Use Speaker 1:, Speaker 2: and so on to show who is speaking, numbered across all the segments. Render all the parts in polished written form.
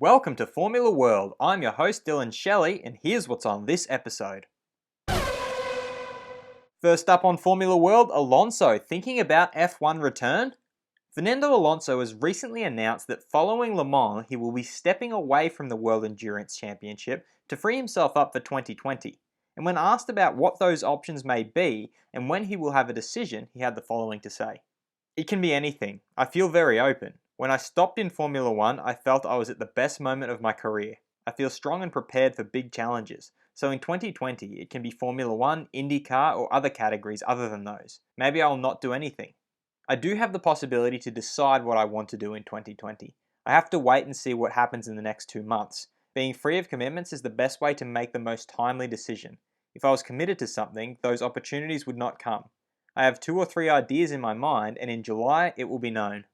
Speaker 1: Welcome to Formula World. I'm your host Dylan Shelley, and here's what's on this episode. First up on Formula World, Alonso thinking about F1 return? Fernando Alonso has recently announced that following Le Mans, he will be stepping away from the World Endurance Championship to free himself up for 2020. And when asked about what those options may be and when he will have a decision, he had the following to say. It can be anything. I feel very open. When I stopped in Formula 1, I felt I was at the best moment of my career. I feel strong and prepared for big challenges. So in 2020, it can be Formula 1, Indycar, or other categories other than those. Maybe I will not do anything. I do have the possibility to decide what I want to do in 2020. I have to wait and see what happens in the next 2 months. Being free of commitments is the best way to make the most timely decision. If I was committed to something, those opportunities would not come. I have 2 or 3 ideas in my mind, and in July it will be known.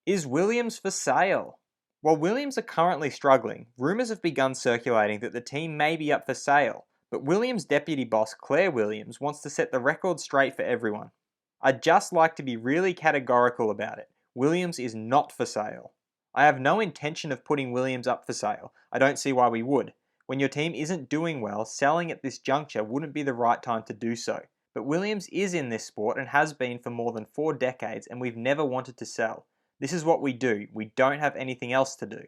Speaker 1: Is Williams for sale? While Williams are currently struggling, rumours have begun circulating that the team may be up for sale, but Williams' deputy boss Claire Williams wants to set the record straight for everyone. I'd just like to be really categorical about it. Williams is not for sale. I have no intention of putting Williams up for sale. I don't see why we would. When your team isn't doing well, selling at this juncture wouldn't be the right time to do so. But Williams is in this sport and has been for more than 4 decades, and we've never wanted to sell. This is what we do. We don't have anything else to do.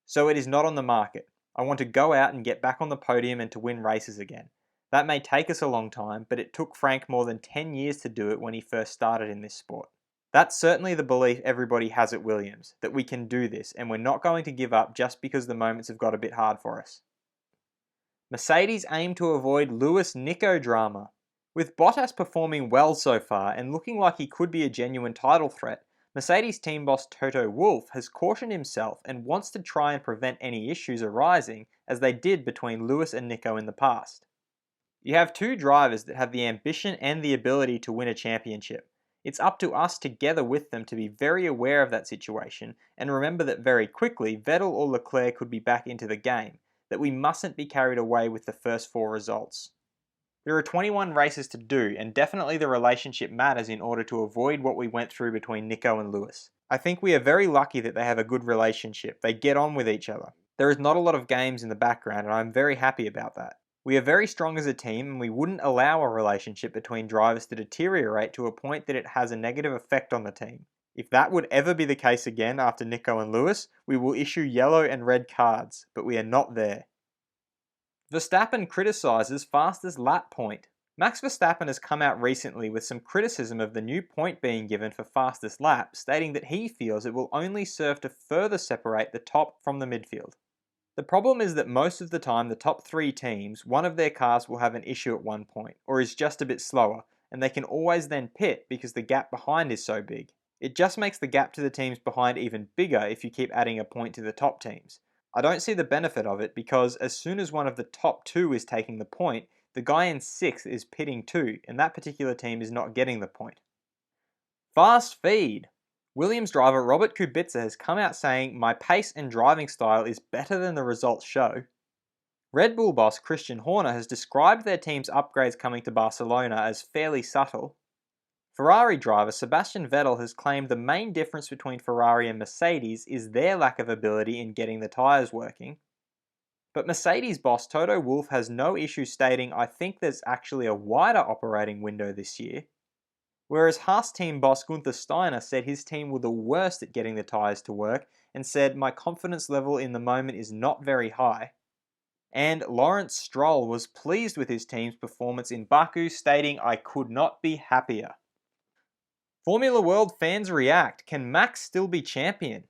Speaker 1: So it is not on the market. I want to go out and get back on the podium and to win races again. That may take us a long time, but it took Frank more than 10 years to do it when he first started in this sport. That's certainly the belief everybody has at Williams, that we can do this, and we're not going to give up just because the moments have got a bit hard for us. Mercedes aim to avoid Lewis-Nico drama. With Bottas performing well so far and looking like he could be a genuine title threat, Mercedes team boss Toto Wolff has cautioned himself and wants to try and prevent any issues arising as they did between Lewis and Nico in the past. You have 2 drivers that have the ambition and the ability to win a championship. It's up to us together with them to be very aware of that situation and remember that very quickly Vettel or Leclerc could be back into the game, that we mustn't be carried away with the first 4 results. There are 21 races to do, and definitely the relationship matters in order to avoid what we went through between Nico and Lewis. I think we are very lucky that they have a good relationship. They get on with each other. There is not a lot of games in the background, and I'm very happy about that. We are very strong as a team, and we wouldn't allow a relationship between drivers to deteriorate to a point that it has a negative effect on the team. If that would ever be the case again after Nico and Lewis, we will issue yellow and red cards, but we are not there. Verstappen criticises fastest lap point. Max Verstappen has come out recently with some criticism of the new point being given for fastest lap, stating that he feels it will only serve to further separate the top from the midfield. The problem is that most of the time the top 3 teams, one of their cars will have an issue at one point, or is just a bit slower, and they can always then pit because the gap behind is so big. It just makes the gap to the teams behind even bigger if you keep adding a point to the top teams. I don't see the benefit of it because as soon as one of the top 2 is taking the point, the guy in 6th is pitting too, and that particular team is not getting the point. Fast feed. Williams driver Robert Kubica has come out saying, "My pace and driving style is better than the results show." Red Bull boss Christian Horner has described their team's upgrades coming to Barcelona as fairly subtle. Ferrari driver Sebastian Vettel has claimed the main difference between Ferrari and Mercedes is their lack of ability in getting the tyres working. But Mercedes boss Toto Wolff has no issue stating, "I think there's actually a wider operating window this year." Whereas Haas team boss Gunther Steiner said his team were the worst at getting the tyres to work and said, "My confidence level in the moment is not very high." And Lawrence Stroll was pleased with his team's performance in Baku, stating, "I could not be happier." Formula World fans react. Can Max still be champion?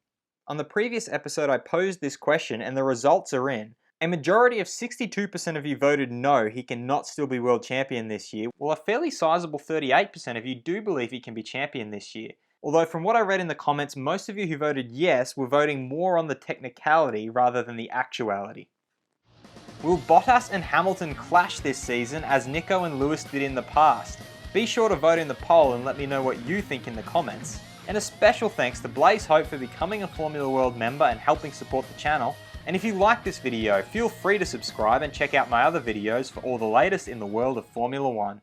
Speaker 1: On the previous episode I posed this question and the results are in. A majority of 62% of you voted no, he cannot still be world champion this year, while a fairly sizable 38% of you do believe he can be champion this year. Although from what I read in the comments, most of you who voted yes were voting more on the technicality rather than the actuality. Will Bottas and Hamilton clash this season as Nico and Lewis did in the past? Be sure to vote in the poll and let me know what you think in the comments. And a special thanks to Blaze Hope for becoming a Formula World member and helping support the channel. And if you like this video, feel free to subscribe and check out my other videos for all the latest in the world of Formula 1.